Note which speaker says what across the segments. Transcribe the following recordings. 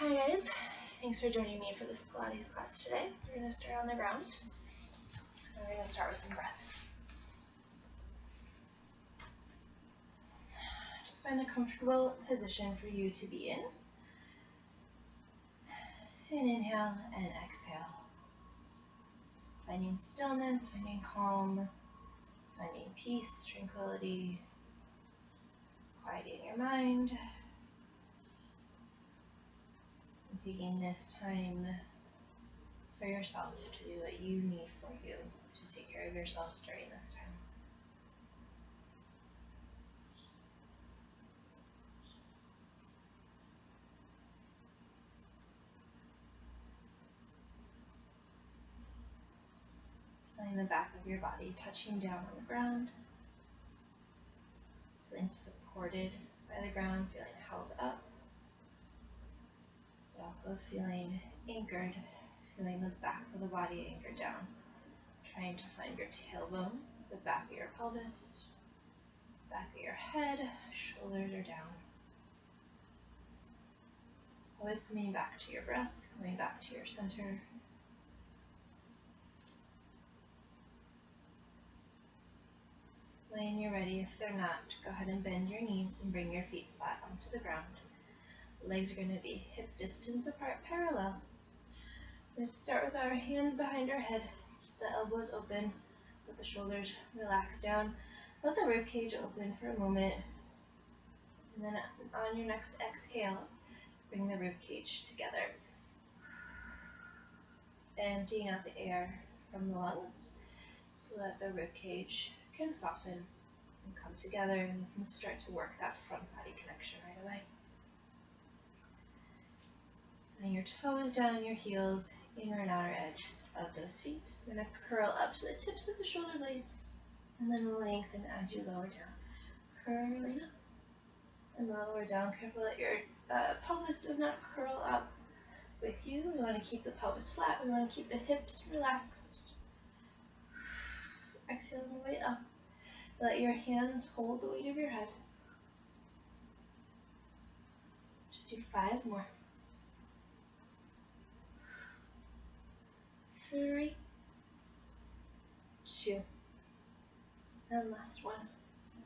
Speaker 1: Hi guys, thanks for joining me for this Pilates class today. We're going to start on the ground, and we're going to start with some breaths. Just find a comfortable position for you to be in. And inhale and exhale. Finding stillness, finding calm, finding peace, tranquility, quieting your mind. And taking this time for yourself to do what you need for you, to take care of yourself during this time. Feeling the back of your body touching down on the ground, feeling supported by the ground, feeling held up, but also feeling anchored, feeling the back of the body anchored down, trying to find your tailbone, the back of your pelvis, back of your head, shoulders are down. Always coming back to your breath, coming back to your center. When you're ready, if they're not, go ahead and bend your knees and bring your feet flat onto the ground. The legs are going to be hip distance apart, parallel. Let's start with our hands behind our head. Keep the elbows open, let the shoulders relax down. Let the rib cage open for a moment. And then on your next exhale, bring the rib cage together. Emptying out the air from the lungs so that the rib cage can soften and come together, and you can start to work that front body connection right away. And your toes down, your heels, inner and outer edge of those feet. You're going to curl up to the tips of the shoulder blades and then lengthen as you lower down. Curling up and lower down. Careful that your pelvis does not curl up with you. We want to keep the pelvis flat. We want to keep the hips relaxed. Exhale the way up. Let your hands hold the weight of your head. Just do 5 more. 3, 2, and last one.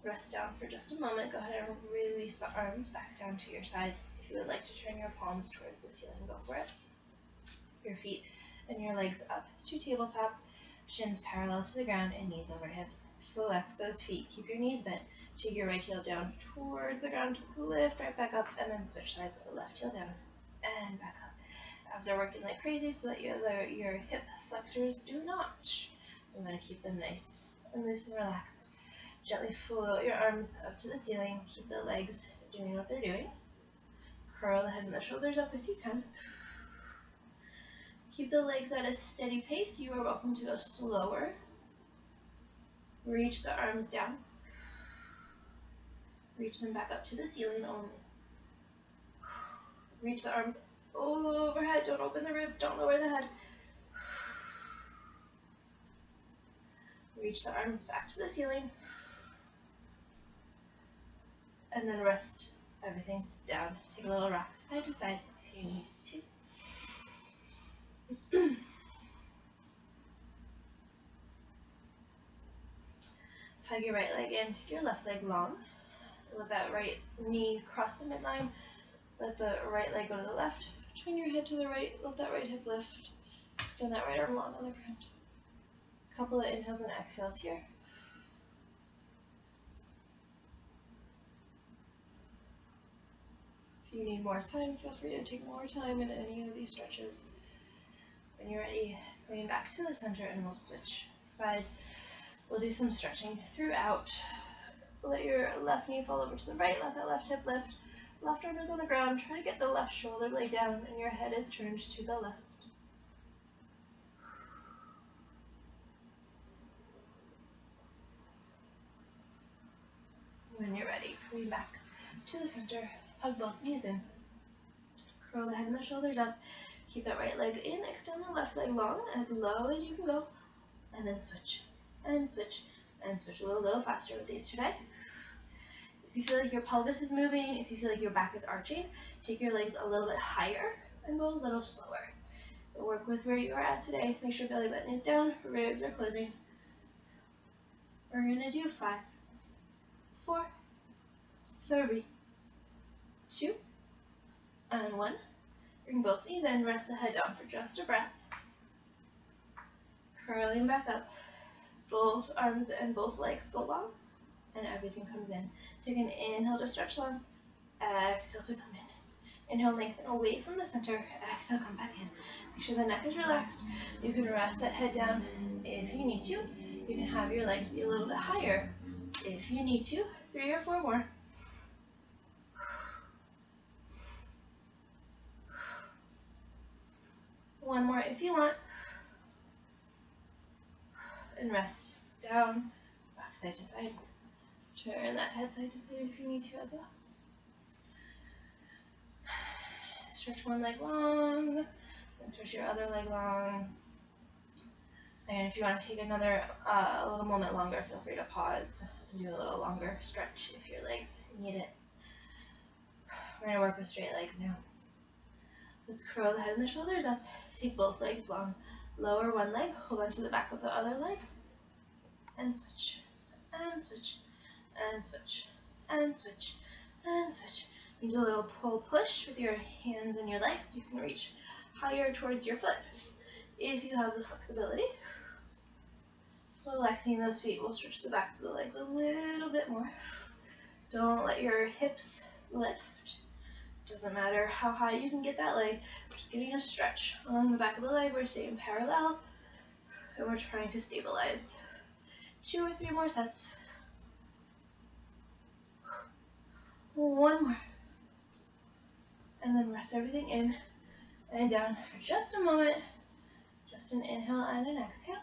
Speaker 1: Rest down for just a moment. Go ahead and release the arms back down to your sides. If you would like to turn your palms towards the ceiling, go for it. Your feet and your legs up to tabletop, shins parallel to the ground and knees over hips. Flex those feet. Keep your knees bent. Take your right heel down towards the ground. Lift right back up and then switch sides. Left heel down and back up. Abs are working like crazy so that your hip flexors do not. I'm going to keep them nice and loose and relaxed. Gently float your arms up to the ceiling. Keep the legs doing what they're doing. Curl the head and the shoulders up if you can. Keep the legs at a steady pace. You are welcome to go slower. Reach the arms down. Reach them back up to the ceiling only. Reach the arms overhead. Don't open the ribs. Don't lower the head. Reach the arms back to the ceiling. And then rest everything down. Take a little rock side to side if you need to. Hug your right leg in, take your left leg long. Let that right knee cross the midline. Let the right leg go to the left. Turn your head to the right, let that right hip lift. Extend that right arm long on the ground. Couple of inhales and exhales here. If you need more time, feel free to take more time in any of these stretches. When you're ready, going back to the center and we'll switch sides. We'll do some stretching throughout. Let your left knee fall over to the right, let that left hip lift. Left arm is on the ground. Try to get the left shoulder blade down and your head is turned to the left. When you're ready, coming back to the center, hug both knees in. Curl the head and the shoulders up. Keep that right leg in, extend the left leg long, as low as you can go, and then switch, and switch, and switch. A little faster with these today. If you feel like your pelvis is moving, if you feel like your back is arching, take your legs a little bit higher and go a little slower. Work with where you are at today. Make sure belly button is down, ribs are closing. We're going to do 5, 4, 3, 2, and 1. Bring both knees in, rest the head down for just a breath. Curling back up. Both arms and both legs go long, and everything comes in. Take an inhale to stretch long. Exhale to come in. Inhale, lengthen away from the center. Exhale, come back in. Make sure the neck is relaxed. You can rest that head down if you need to. You can have your legs be a little bit higher if you need to. 3 or 4 more. One more if you want. And rest down, back side to side. Turn that head side to side if you need to as well. Stretch one leg long, then stretch your other leg long. And if you want to take another a little moment longer, feel free to pause and do a little longer stretch if your legs need it. We're going to work with straight legs now. Let's curl the head and the shoulders up. Take both legs long. Lower one leg, hold on to the back of the other leg, and switch, and switch, and switch, and switch, and switch. You do a little pull push with your hands and your legs. You can reach higher towards your foot if you have the flexibility. Relaxing those feet will stretch the backs of the legs a little bit more. Don't let your hips lift. Doesn't matter how high you can get that leg. We're just getting a stretch along the back of the leg. We're staying parallel, and we're trying to stabilize. 2 or 3 more sets. 1 more. And then rest everything in and down for just a moment. Just an inhale and an exhale.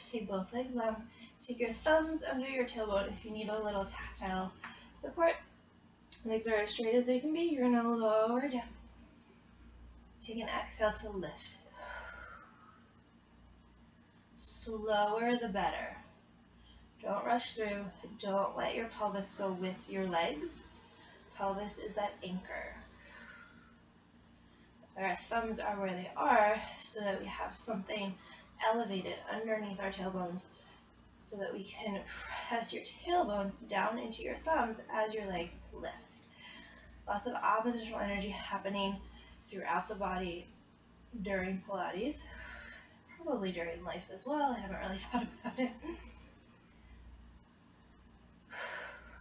Speaker 1: Take both legs long. Take your thumbs under your tailbone if you need a little tactile support. Legs are as straight as they can be. You're going to lower down. Take an exhale to lift. Slower the better. Don't rush through. Don't let your pelvis go with your legs. Pelvis is that anchor. So our thumbs are where they are so that we have something elevated underneath our tailbones so that we can press your tailbone down into your thumbs as your legs lift. Lots of oppositional energy happening throughout the body during Pilates, probably during life as well. I haven't really thought about it.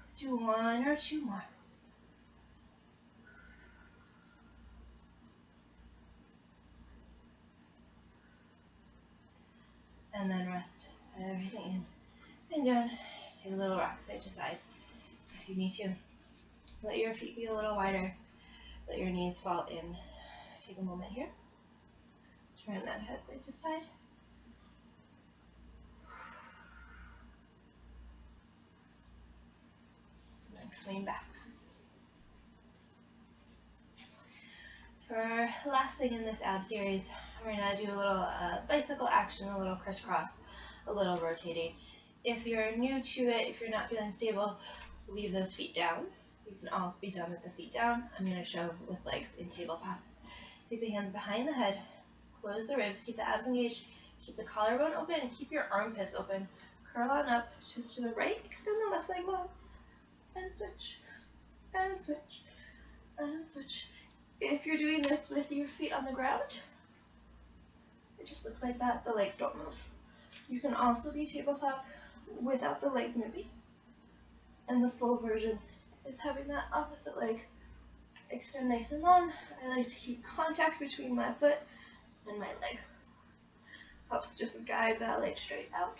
Speaker 1: Let's do 1 or 2 more. And then rest everything in and down. Take a little rock side to side if you need to. Let your feet be a little wider. Let your knees fall in. Take a moment here. Turn that head side to side. And then coming back. For our last thing in this ab series, we're going to do a little bicycle action, a little crisscross, a little rotating. If you're new to it, if you're not feeling stable, leave those feet down. You can all be done with the feet down. I'm going to show with legs in tabletop. Take the hands behind the head, close the ribs, keep the abs engaged, keep the collarbone open, and keep your armpits open. Curl on up, twist to the right, extend the left leg long, and switch, and switch, and switch. If you're doing this with your feet on the ground, it just looks like that. The legs don't move. You can also be tabletop without the legs moving. And the full version is having that opposite leg extend nice and long. I like to keep contact between my foot and my leg. Helps just guide that leg straight out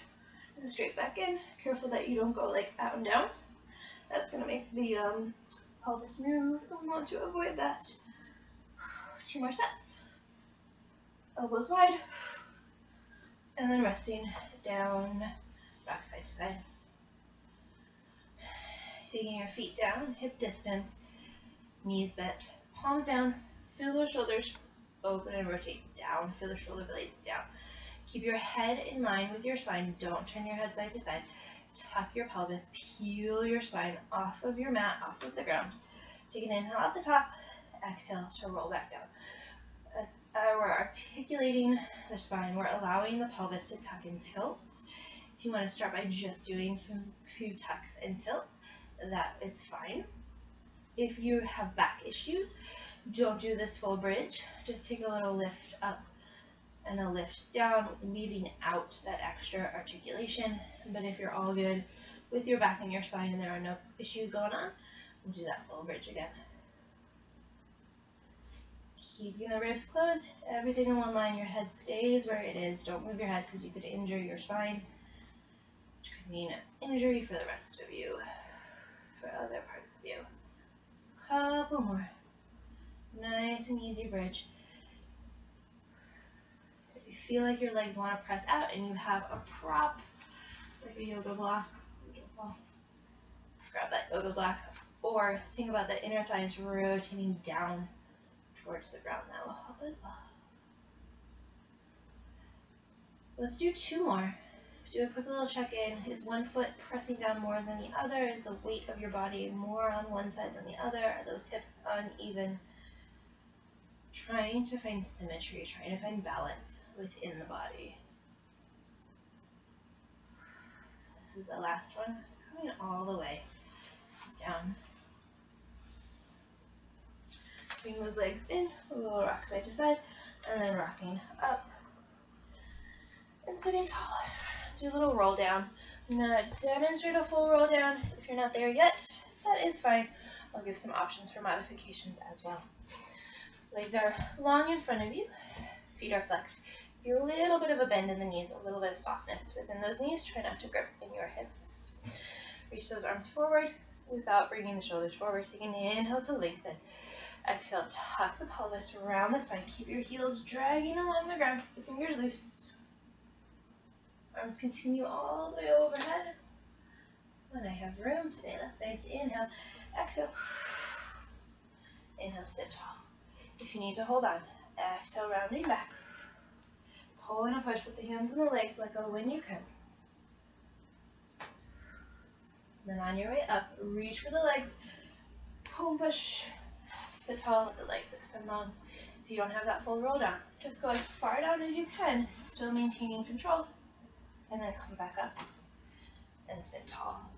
Speaker 1: and straight back in. Careful that you don't go like out and down. That's going to make the pelvis move, and we want to avoid that. 2 more sets. Elbows wide. And then resting down, back side to side. Taking your feet down, hip distance, knees bent, palms down, feel those shoulders open and rotate down, feel the shoulder blades down. Keep your head in line with your spine, don't turn your head side to side. tuck your pelvis, peel your spine off of your mat, off of the ground. Take an inhale at the top, exhale to roll back down. We're articulating the spine. We're allowing the pelvis to tuck and tilt. If you want to start by just doing some few tucks and tilts, that is fine. If you have back issues, don't do this full bridge. Just take a little lift up and a lift down, leaving out that extra articulation. But if you're all good with your back and your spine and there are no issues going on, we'll do that full bridge again. Keeping the ribs closed, everything in one line, your head stays where it is. Don't move your head because you could injure your spine, which could mean injury for the rest of you, for other parts of you. Couple more. Nice and easy bridge. If you feel like your legs want to press out and you have a prop, like a yoga block, grab that yoga block, or think about the inner thighs rotating down towards the ground. That will help as well. Let's do 2 more. Do a quick little check-in. Is one foot pressing down more than the other? Is the weight of your body more on one side than the other? Are those hips uneven? Trying to find symmetry, trying to find balance within the body. This is the last one, coming all the way down. Bring those legs in, a little rock side to side, and then rocking up and sitting tall. Do a little roll down. I'm going to demonstrate a full roll down. If you're not there yet, that is fine. I'll give some options for modifications as well. Legs are long in front of you. Feet are flexed. Feel a little bit of a bend in the knees, a little bit of softness within those knees. Try not to grip in your hips. Reach those arms forward without bringing the shoulders forward. Take an inhale to lengthen. Exhale, tuck the pelvis around the spine. Keep your heels dragging along the ground. Keep the fingers loose. Arms continue all the way overhead. When I have room today, left nice inhale. Exhale. Inhale, sit tall. If you need to hold on, exhale, rounding back. Pull and a push with the hands and the legs. Let go when you can. Then on your way up, reach for the legs. Pull and push. Sit tall, let the legs extend long. If you don't have that full roll down, just go as far down as you can, still maintaining control, and then come back up and sit tall.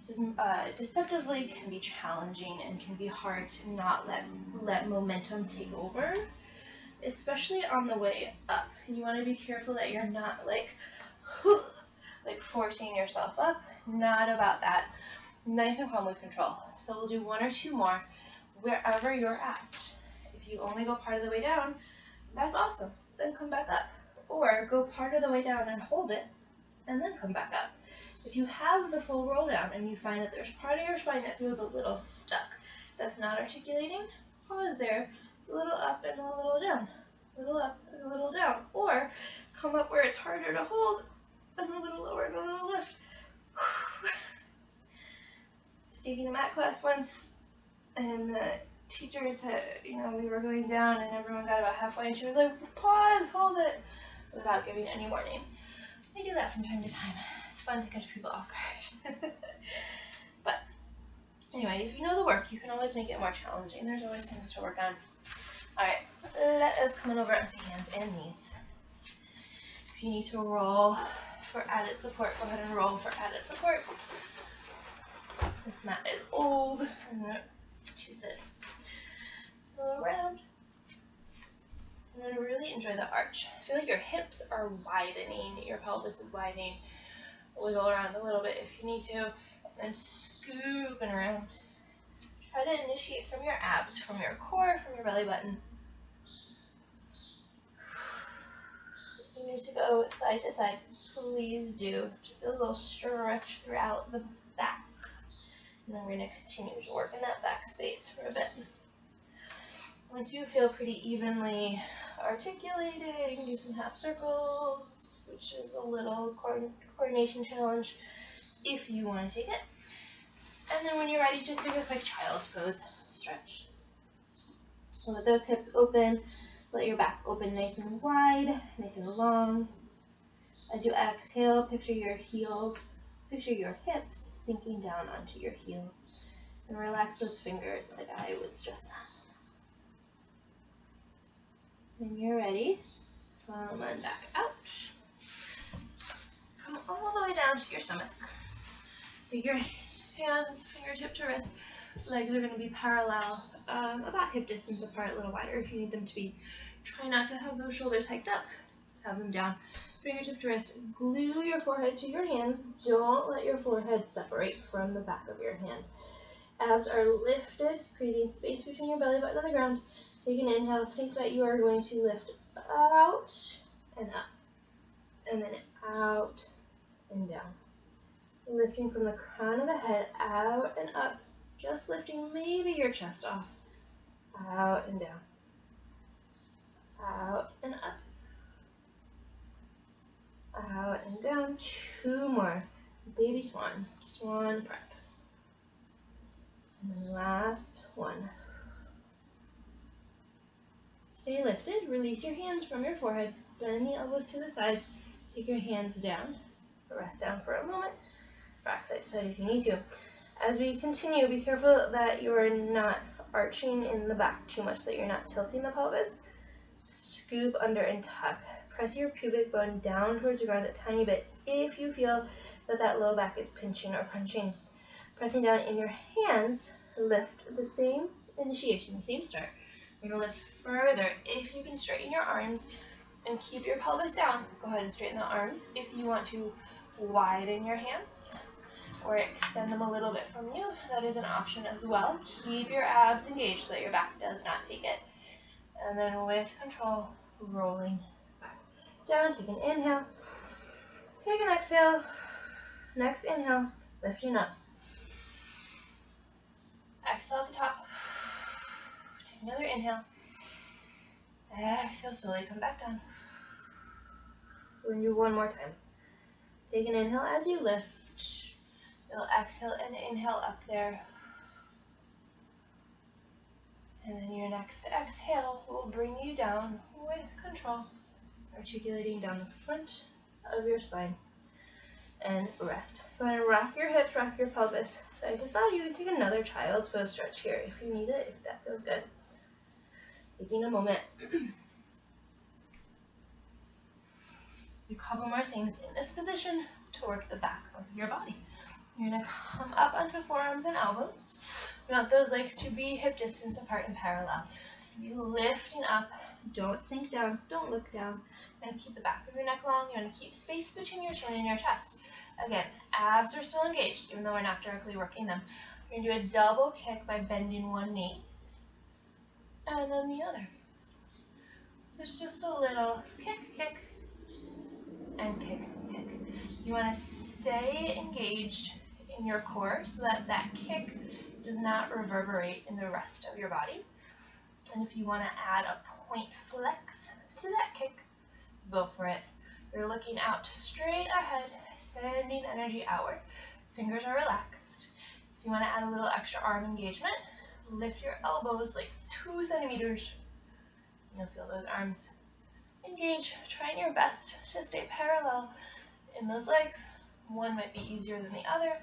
Speaker 1: This is deceptively can be challenging and can be hard to not let momentum take over, especially on the way up. And you want to be careful that you're not like forcing yourself up. Not about that. Nice and calm with control. So we'll do 1 or 2 more. Wherever you're at. If you only go part of the way down, that's awesome. Then come back up. Or go part of the way down and hold it, and then come back up. If you have the full roll down and you find that there's part of your spine that feels a little stuck, that's not articulating, pause there, a little up and a little down, a little up and a little down. Or come up where it's harder to hold, and a little lower and a little lift. Just taking a mat class once, and the teacher said, we were going down and everyone got about halfway and she was like, pause, hold it, without giving any warning. I do that from time to time. It's fun to catch people off guard. But anyway, if you know the work, you can always make it more challenging. There's always things to work on. Alright, let us come on over onto hands and knees. If you need to roll for added support, go ahead and roll for added support. This mat is old. I'm going to choose it. Go around. And then really enjoy the arch. Feel like your hips are widening, your pelvis is widening. Wiggle around a little bit if you need to, and scooping around. Try to initiate from your abs, from your core, from your belly button. If you need to go side to side, please do. Just a little stretch throughout the back. And then we're going to continue to work in that back space for a bit. Once you feel pretty evenly articulated, you can do some half circles, which is a little coordination challenge if you want to take it. And then when you're ready, just do a quick child's pose, stretch. Let those hips open, let your back open nice and wide, nice and long. As you exhale, picture your heels Picture your hips sinking down onto your heels and relax those fingers like I was just now. When you're ready, come on back out. Come all the way down to your stomach. Take your hands, fingertip to wrist. Legs are going to be parallel, about hip distance apart, a little wider if you need them to be. Try not to have those shoulders hiked up. Have them down. Fingertip to wrist. Glue your forehead to your hands. Don't let your forehead separate from the back of your hand. Abs are lifted, creating space between your belly button and the ground. Take an inhale. Think that you are going to lift out and up. And then out and down. Lifting from the crown of the head out and up. Just lifting maybe your chest off. Out and down. Out and up. Out and down. 2 more. Baby swan. Swan prep. And then last one. Stay lifted. Release your hands from your forehead. Bend the elbows to the sides. Take your hands down. Rest down for a moment. Back side to side if you need to. As we continue, be careful that you are not arching in the back too much, that you're not tilting the pelvis. Scoop under and tuck. Press your pubic bone down towards the ground a tiny bit if you feel that that low back is pinching or crunching. Pressing down in your hands, lift the same initiation, the same start. You're going to lift further. If you can straighten your arms and keep your pelvis down, go ahead and straighten the arms. If you want to widen your hands or extend them a little bit from you, that is an option as well. Keep your abs engaged so that your back does not take it. And then with control, rolling back down. Take an inhale. Take an exhale. Next inhale, lifting up. Exhale at the top. Take another inhale. Exhale, slowly come back down. We're going to do one more time. Take an inhale as you lift. You'll exhale and inhale up there. And then your next exhale will bring you down with control, articulating down the front of your spine. And rest. Go ahead and rock your hips, rock your pelvis side to side. You can take another child's pose stretch here if you need it, if that feels good. Taking a moment. A couple more things in this position to work the back of your body. You're going to come up onto forearms and elbows. You want those legs to be hip distance apart and parallel. You lifting up, don't sink down, don't look down. You're going to keep the back of your neck long. You're going to keep space between your chin and your chest. Again, abs are still engaged, even though we're not directly working them. You're going to do a double kick by bending one knee, and then the other. There's just a little kick, kick, and kick, kick. You want to stay engaged in your core so that that kick does not reverberate in the rest of your body. And if you want to add a point flex to that kick, go for it. You're looking out straight ahead, sending energy outward. Fingers are relaxed. If you want to add a little extra arm engagement, lift your elbows like 2 centimeters. You'll feel those arms engage. Trying your best to stay parallel in those legs. One might be easier than the other.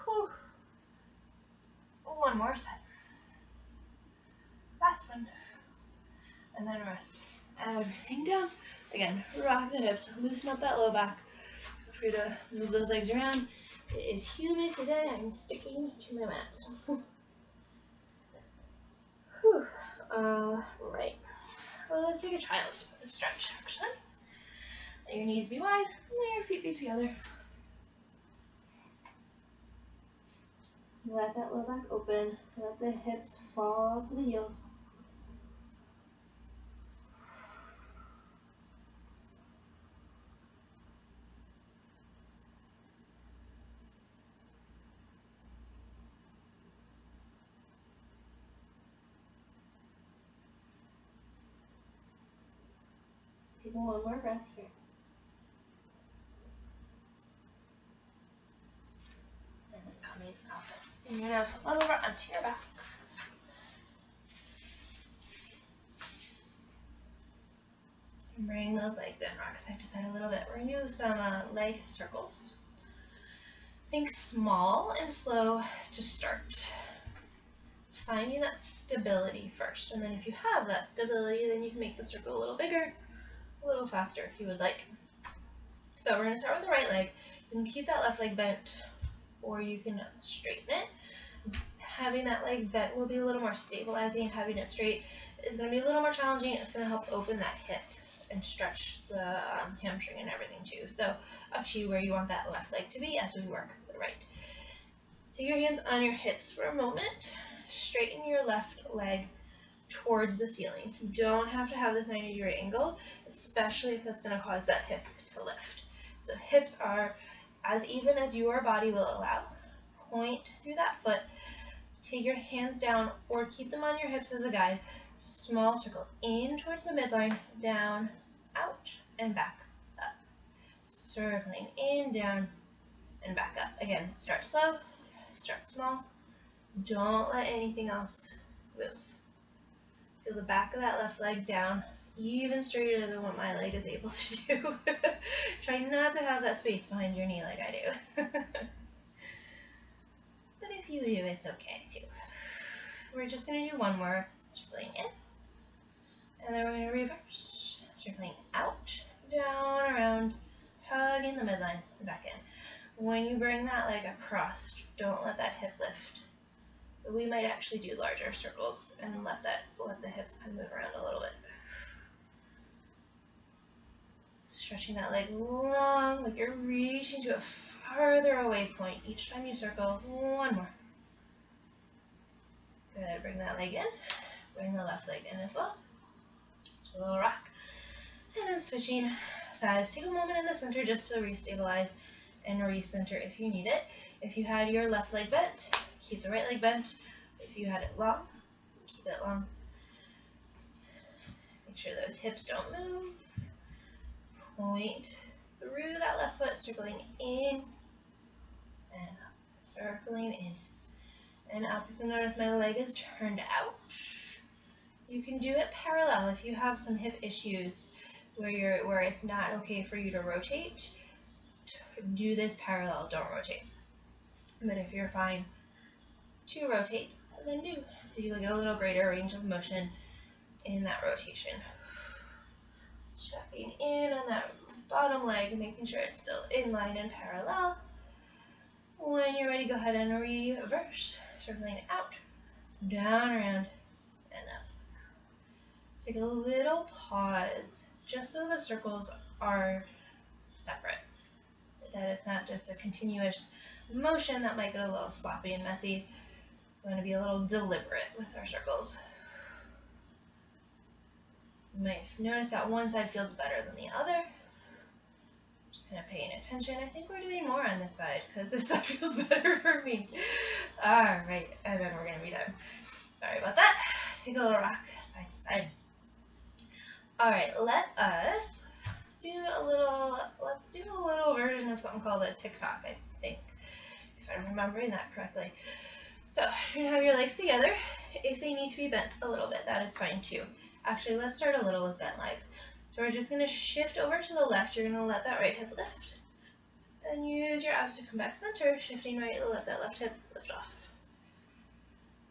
Speaker 1: Whew. One more set. Last one. And then rest everything down. Again, rock the hips, loosen up that low back. Feel free to move those legs around. It is humid today. I'm sticking to my mat. Whew. Right. Well, let's take a child's pose stretch, actually. Let your knees be wide, and let your feet be together. Let that low back open. Let the hips fall to the heels. Taking one more breath here. And then coming up. And you're going to flip over onto your back. And bring those legs in, rock side to side a little bit. We're going to do some leg circles. Think small and slow to start. Finding that stability first, and then if you have that stability, then you can make the circle a little bigger, a little faster if you would like. So we're going to start with the right leg. You can keep that left leg bent, or you can straighten it. Having that leg bent will be a little more stabilizing. Having it straight is going to be a little more challenging. It's going to help open that hip and stretch the hamstring and everything too. So up to you where you want that left leg to be as we work the right. Take your hands on your hips for a moment. Straighten your left leg towards the ceiling. You don't have to have this 90-degree angle, especially if that's going to cause that hip to lift. So hips are as even as your body will allow. Point through that foot. Take your hands down or keep them on your hips as a guide. Small circle in towards the midline, down, out, and back up. Circling in, down, and back up. Again, start slow, start small. Don't let anything else move. Feel the back of that left leg down, even straighter than what my leg is able to do. Try not to have that space behind your knee like I do. But if you do, it's okay too. We're just going to do one more, circling in, and then we're going to reverse, circling out, down, around, hugging the midline, and back in. When you bring that leg across, don't let that hip lift. We might actually do larger circles and let the hips kind of move around a little bit. Stretching that leg long, like you're reaching to a farther away point each time you circle. One more. Good. Bring that leg in. Bring the left leg in as well. A little rock. And then switching sides. Take a moment in the center just to restabilize and recenter if you need it. If you had your left leg bent, keep the right leg bent. If you had it long, keep it long. Make sure those hips don't move. Point through that left foot, circling in and up. Circling in and up. You can notice my leg is turned out. You can do it parallel if you have some hip issues where it's not okay for you to rotate. Do this parallel, don't rotate. But if you're fine to rotate, then do. You will get a little greater range of motion in that rotation. Checking in on that bottom leg, making sure it's still in line and parallel. When you're ready, go ahead and reverse, circling out, down, around, and up. Take a little pause, just so the circles are separate. That it's not just a continuous motion that might get a little sloppy and messy. We're going to be a little deliberate with our circles. You might notice that one side feels better than the other. Just kind of paying attention. I think we're doing more on this side because this side feels better for me. Alright, and then we're going to be done. Sorry about that. Take a little rock side to side. Alright, let's do a little version of something called a tick-tock, I think, if I'm remembering that correctly. So you're going to have your legs together. If they need to be bent a little bit, that is fine too. Actually, let's start a little with bent legs. So we're just going to shift over to the left. You're going to let that right hip lift. And use your abs to come back center, shifting right, let that left hip lift off.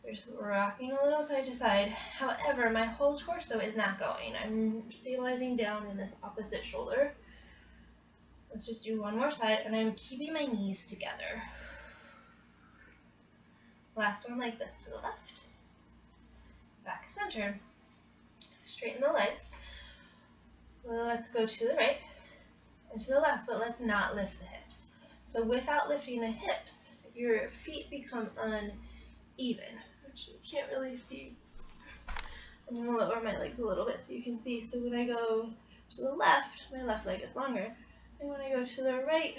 Speaker 1: We're just rocking a little side to side. However, my whole torso is not going. I'm stabilizing down in this opposite shoulder. Let's just do one more side, and I'm keeping my knees together. Last one like this to the left. Back center. Straighten the legs. Let's go to the right and to the left, but let's not lift the hips. So without lifting the hips, your feet become uneven, which you can't really see. I'm going to lower my legs a little bit so you can see. So when I go to the left, my left leg is longer. And when I go to the right,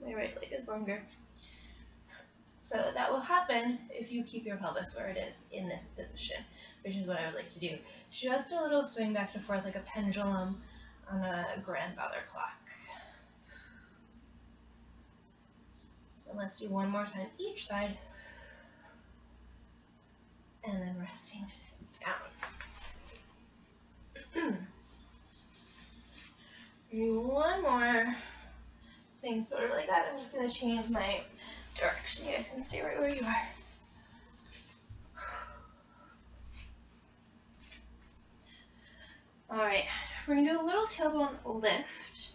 Speaker 1: my right leg is longer. So that will happen if you keep your pelvis where it is in this position, which is what I would like to do. Just a little swing back and forth like a pendulum on a grandfather clock. And let's do one more time each side. And then resting down. Do one more thing sort of like that. I'm just going to change my direction. You guys can stay right where you are. Alright, we're going to do a little tailbone lift,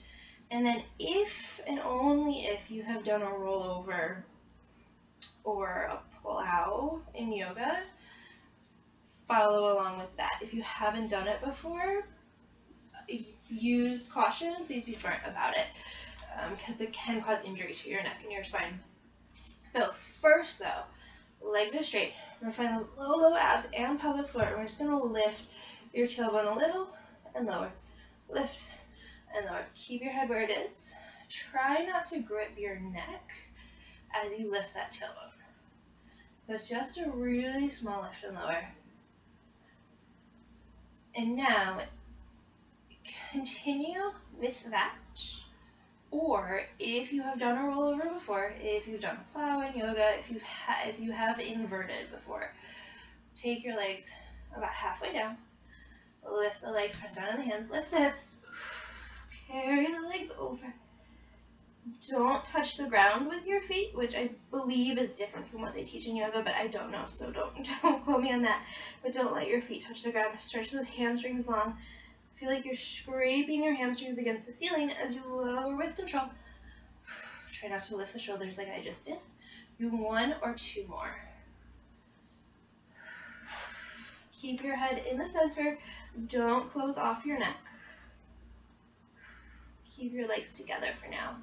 Speaker 1: and then if and only if you have done a rollover or a plow in yoga, follow along with that. If you haven't done it before, use caution. Please be smart about it, because it can cause injury to your neck and your spine. So first though, legs are straight. We're going to find those low abs and pelvic floor, and we're just going to lift your tailbone a little and lower. Lift and lower. Keep your head where it is. Try not to grip your neck as you lift that tailbone. So it's just a really small lift and lower. And now continue with that. Or if you have done a rollover before, if you've done a plow in yoga, if you have inverted before, take your legs about halfway down. Lift the legs, press down on the hands, lift the hips, carry the legs over. Don't touch the ground with your feet, which I believe is different from what they teach in yoga, but I don't know, so don't quote me on that. But don't let your feet touch the ground. Stretch those hamstrings long. Feel like you're scraping your hamstrings against the ceiling as you lower with control. Try not to lift the shoulders like I just did. Do 1 or 2 more. Keep your head in the center. Don't close off your neck. Keep your legs together for now.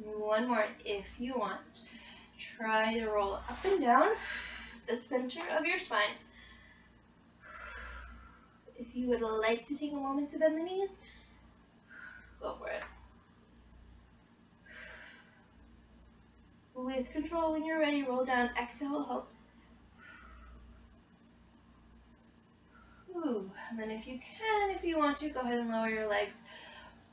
Speaker 1: 1 more if you want. Try to roll up and down the center of your spine. If you would like to take a moment to bend the knees, go for it. With control, when you're ready, roll down. Exhale will help. Ooh. And then if you can, if you want to, go ahead and lower your legs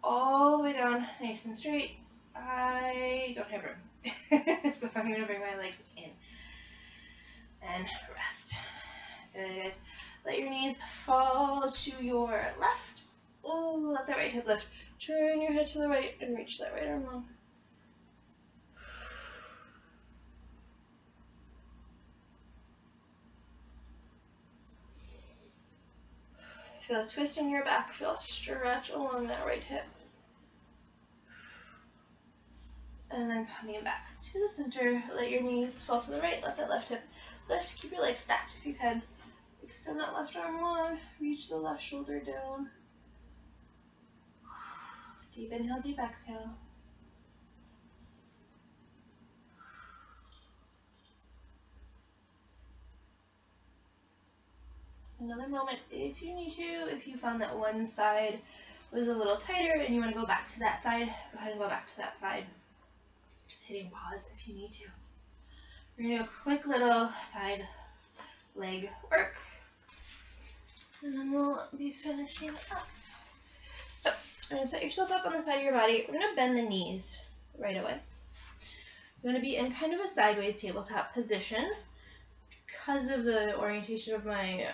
Speaker 1: all the way down, nice and straight. I don't have room, so I'm going to bring my legs in and rest. Good, guys. Let your knees fall to your left. Ooh, let that right hip lift. Turn your head to the right and reach that right arm long. Feel a twist in your back. Feel a stretch along that right hip. And then coming back to the center, let your knees fall to the right, let that left hip lift. Keep your legs stacked if you can. Extend that left arm long, reach the left shoulder down. Deep inhale, deep exhale. Another moment if you need to. If you found that one side was a little tighter and you want to go back to that side, go ahead and go back to that side. Just hitting pause if you need to. We're going to do a quick little side leg work. And then we'll be finishing up. So, I'm going to set yourself up on the side of your body. We're going to bend the knees right away. You're going to be in kind of a sideways tabletop position. Because of the orientation of my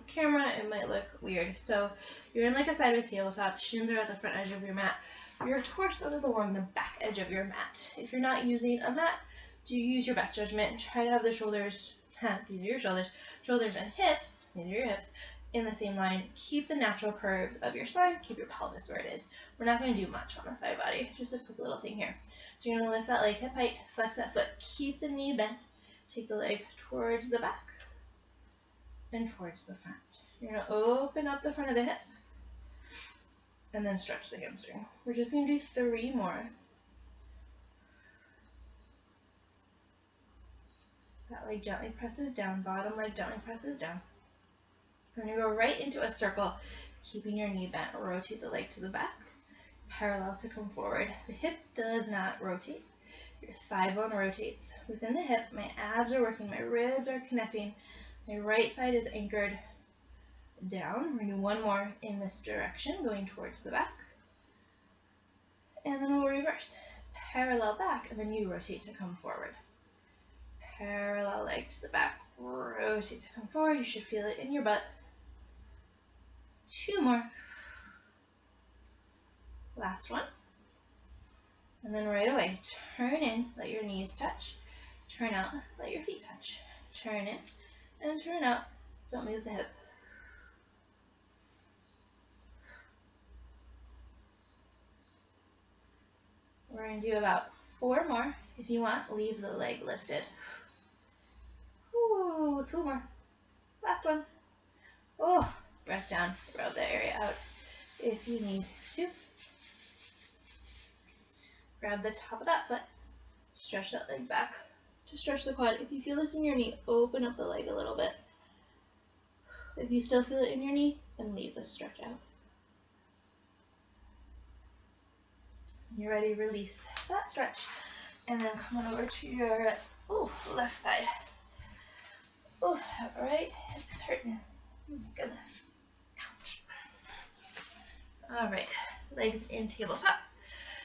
Speaker 1: camera, it might look weird. So, you're in like a sideways tabletop. Shins are at the front edge of your mat. Your torso is along the back edge of your mat. If you're not using a mat, do use your best judgment. Try to have the shoulders, these are your shoulders and hips, these are your hips, in the same line. Keep the natural curve of your spine. Keep your pelvis where it is. We're not going to do much on the side body. Just a quick little thing here. So you're going to lift that leg hip height, flex that foot, keep the knee bent, take the leg towards the back and towards the front. You're going to open up the front of the hip and then stretch the hamstring. We're just going to do 3 more. That leg gently presses down, bottom leg gently presses down. We're going to go right into a circle, keeping your knee bent. Rotate the leg to the back, parallel to come forward. The hip does not rotate. Your thigh bone rotates. Within the hip, my abs are working, my ribs are connecting. My right side is anchored down. We're going to do 1 more in this direction, going towards the back. And then we'll reverse. Parallel back, and then you rotate to come forward. Parallel leg to the back, rotate to come forward. You should feel it in your butt. 2 more. Last one. And then right away, turn in, let your knees touch. Turn out, let your feet touch. Turn in and turn out. Don't move the hip. We're going to do about 4 more. If you want, leave the leg lifted. Ooh, 2 more. Last one. Oh, rest down, rub that area out if you need to. Grab the top of that foot, stretch that leg back to stretch the quad. If you feel this in your knee, open up the leg a little bit. If you still feel it in your knee, then leave the stretch out. When you're ready, release that stretch. And then come on over to your left side. Oh, right hip is hurting. Oh my goodness. Ouch. All right, legs in tabletop.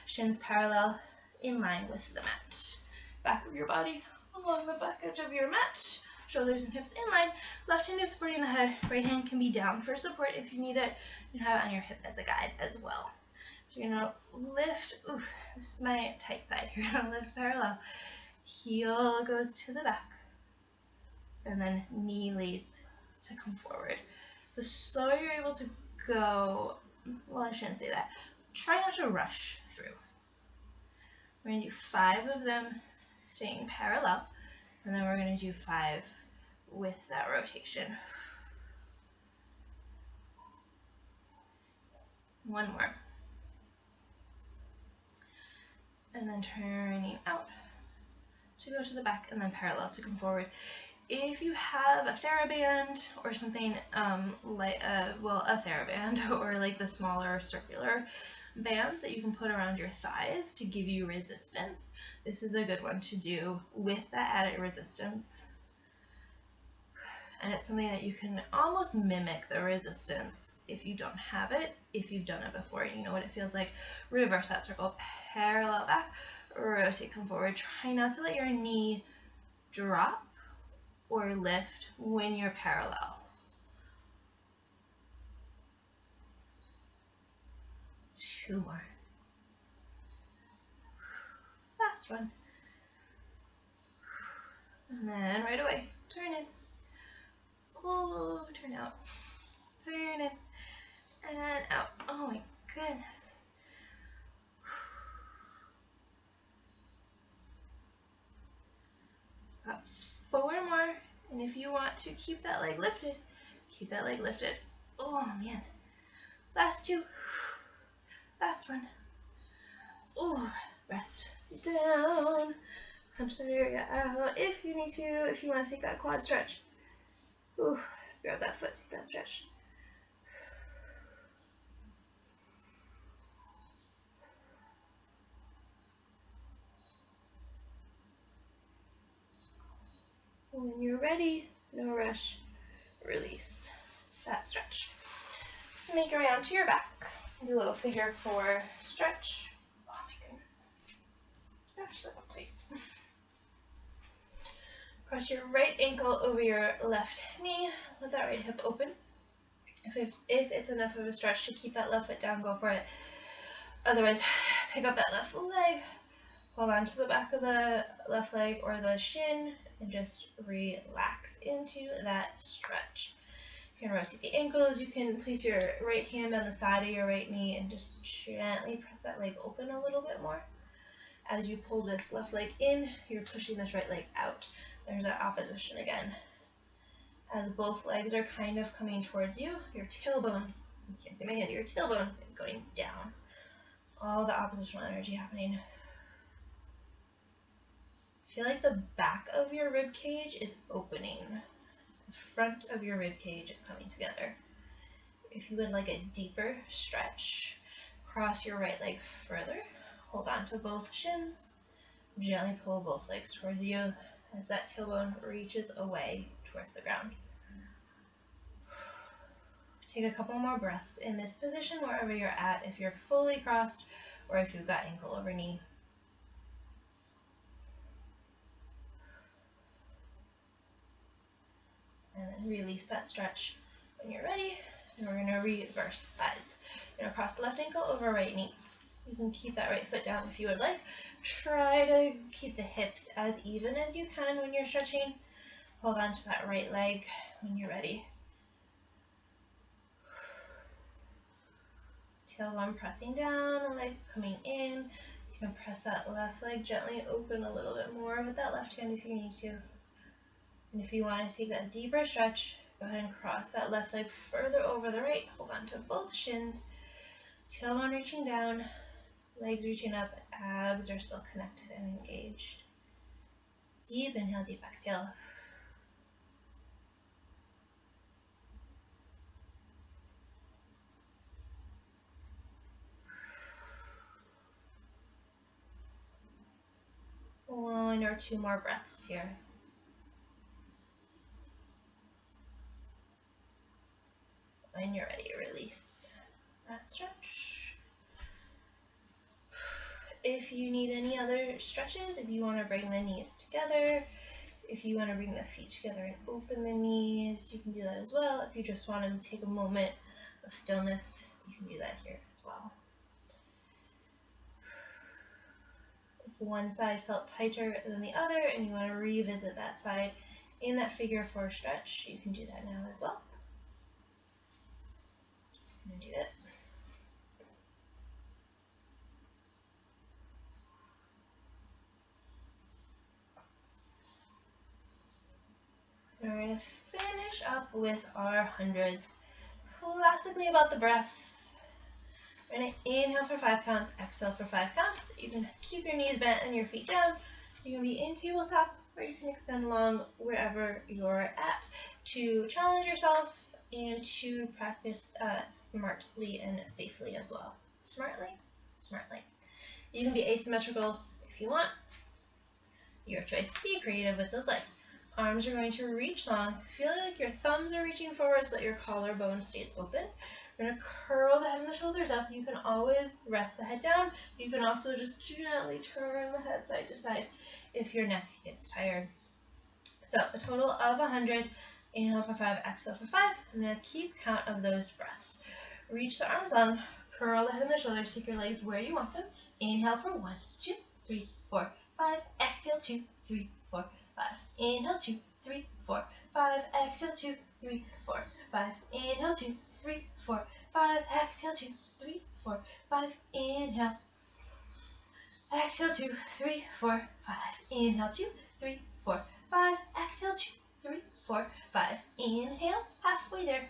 Speaker 1: Shins parallel in line with the mat. Back of your body along the back edge of your mat. Shoulders and hips in line. Left hand is supporting the head. Right hand can be down for support if you need it. You can have it on your hip as a guide as well. So you're gonna lift. Oof, this is my tight side. You're gonna lift parallel. Heel goes to the back. And then knee leads to come forward. The slower you're able to go, well, I shouldn't say that. Try not to rush through. We're going to do 5 of them staying parallel, and then we're going to do 5 with that rotation. 1 more. And then turning out to go to the back, and then parallel to come forward. If you have a TheraBand or something like a TheraBand or like the smaller circular bands that you can put around your thighs to give you resistance, this is a good one to do with that added resistance. And it's something that you can almost mimic the resistance if you don't have it, if you've done it before, you know what it feels like. Reverse that circle, parallel back, rotate, come forward. Try not to let your knee drop or lift when you're parallel. Two more. Last one. And then right away, turn in. Oh, turn out. Turn in. And out. Oh my goodness. About 4 more. And if you want to keep that leg lifted, keep that leg lifted. Oh man. Last 2. Last one. Oh, rest down. Punch that area out if you need to, if you want to take that quad stretch. Ooh, grab that foot, take that stretch. When you're ready, no rush, release that stretch. Make your way onto your back. Do a little figure 4 stretch. Oh my goodness. Gosh, that felt tight. Cross your right ankle over your left knee. Let that right hip open. If it's enough of a stretch to keep that left foot down, go for it. Otherwise, pick up that left leg, hold on to the back of the left leg or the shin, and just relax into that stretch. You can rotate the ankles. You can place your right hand on the side of your right knee and just gently press that leg open a little bit more. As you pull this left leg in, you're pushing this right leg out. There's that opposition again. As both legs are kind of coming towards you, your tailbone, you can't see my hand, your tailbone is going down. All the oppositional energy happening. Feel like the back of your rib cage is opening. The front of your rib cage is coming together. If you would like a deeper stretch, cross your right leg further. Hold on to both shins. Gently pull both legs towards you as that tailbone reaches away towards the ground. Take a couple more breaths in this position wherever you're at, if you're fully crossed or if you've got ankle over knee. And then release that stretch when you're ready. And we're going to reverse sides. You're going to cross the left ankle over right knee. You can keep that right foot down if you would like. Try to keep the hips as even as you can when you're stretching. Hold on to that right leg when you're ready. Tailbone pressing down, the legs coming in. You can press that left leg gently open a little bit more with that left hand if you need to. And if you want to take that deeper stretch, go ahead and cross that left leg further over the right. Hold on to both shins. Tailbone reaching down, legs reaching up, abs are still connected and engaged. Deep inhale, deep exhale. One or two more breaths here. When you're ready, release that stretch. If you need any other stretches, if you want to bring the knees together, if you want to bring the feet together and open the knees, you can do that as well. If you just want to take a moment of stillness, you can do that here as well. If one side felt tighter than the other and you want to revisit that side in that figure 4 stretch, you can do that now as well. I'm going to do it. We're going to finish up with our hundreds. Classically about the breath. We're going to inhale for 5 counts, exhale for 5 counts. You can keep your knees bent and your feet down. You can be in tabletop, or you can extend long wherever you're at to challenge yourself and to practice smartly and safely as well. Smartly? Smartly. You can be asymmetrical if you want. Your choice. Be creative with those legs. Arms are going to reach long. Feel like your thumbs are reaching forward so that your collarbone stays open. We're going to curl the head and the shoulders up. You can always rest the head down. You can also just gently turn the head side to side if your neck gets tired. So a total of 100. Inhale for 5, exhale for 5. I'm going to keep count of those breaths. Reach the arms long. Curl the head and the shoulders. Take your legs where you want them. Inhale for 1, 2, 3, 4, 5. Exhale 2, 3, 4, 5. Inhale 2, 3, 4, 5. Exhale 2, 3, 4, 5. Inhale 2, 3, 4, 5. Exhale 2, 3, 4, 5. Inhale. Exhale 2, 3, 4, 5. Inhale 2, 3, 4, 5. Exhale 2, 3, 4, 5. Inhale. Halfway there.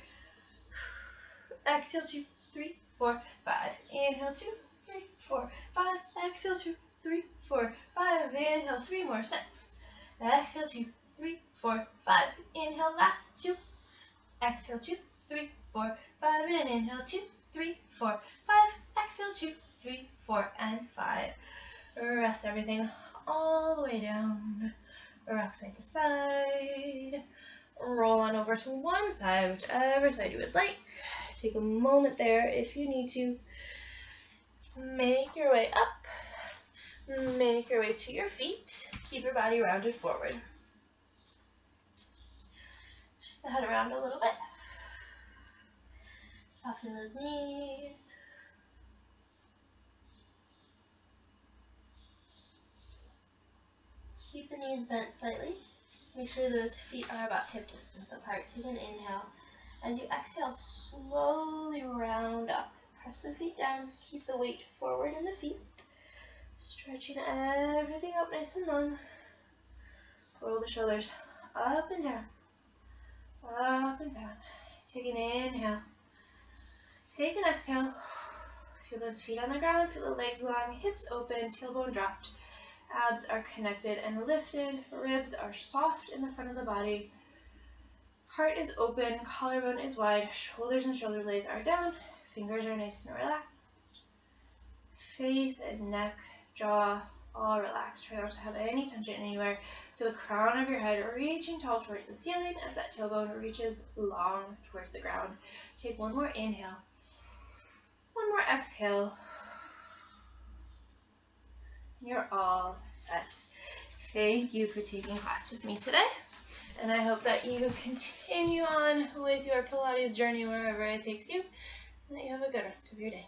Speaker 1: Exhale 2, 3, 4, 5. Inhale 2, 3, 4, 5. Exhale 2, 3, 4, 5. Inhale 3 more sets. Exhale 2, 3, 4, 5. Inhale last 2. Exhale 2, 3, 4, 5. And inhale 2, 3, 4, 5. Exhale 2, 3, 4, and 5. Rest everything all the way down. Rock side to side. Roll on over to one side, whichever side you would like. Take a moment there if you need to. Make your way up. Make your way to your feet. Keep your body rounded forward. Shift the head around a little bit. Soften those knees. Keep the knees bent slightly. Make sure those feet are about hip distance apart. Take an inhale. As you exhale, slowly round up. Press the feet down. Keep the weight forward in the feet. Stretching everything up nice and long. Roll the shoulders up and down. Up and down. Take an inhale. Take an exhale. Feel those feet on the ground. Feel the legs long. Hips open. Tailbone dropped. Abs are connected and lifted. Ribs are soft in the front of the body. Heart is open. Collarbone is wide. Shoulders and shoulder blades are down. Fingers are nice and relaxed. Face and neck, jaw, all relaxed. Try not to have any tension anywhere. Feel the crown of your head reaching tall towards the ceiling as that tailbone reaches long towards the ground. Take one more inhale. One more exhale. You're all set. Thank you for taking class with me today. And I hope that you continue on with your Pilates journey wherever it takes you, and that you have a good rest of your day.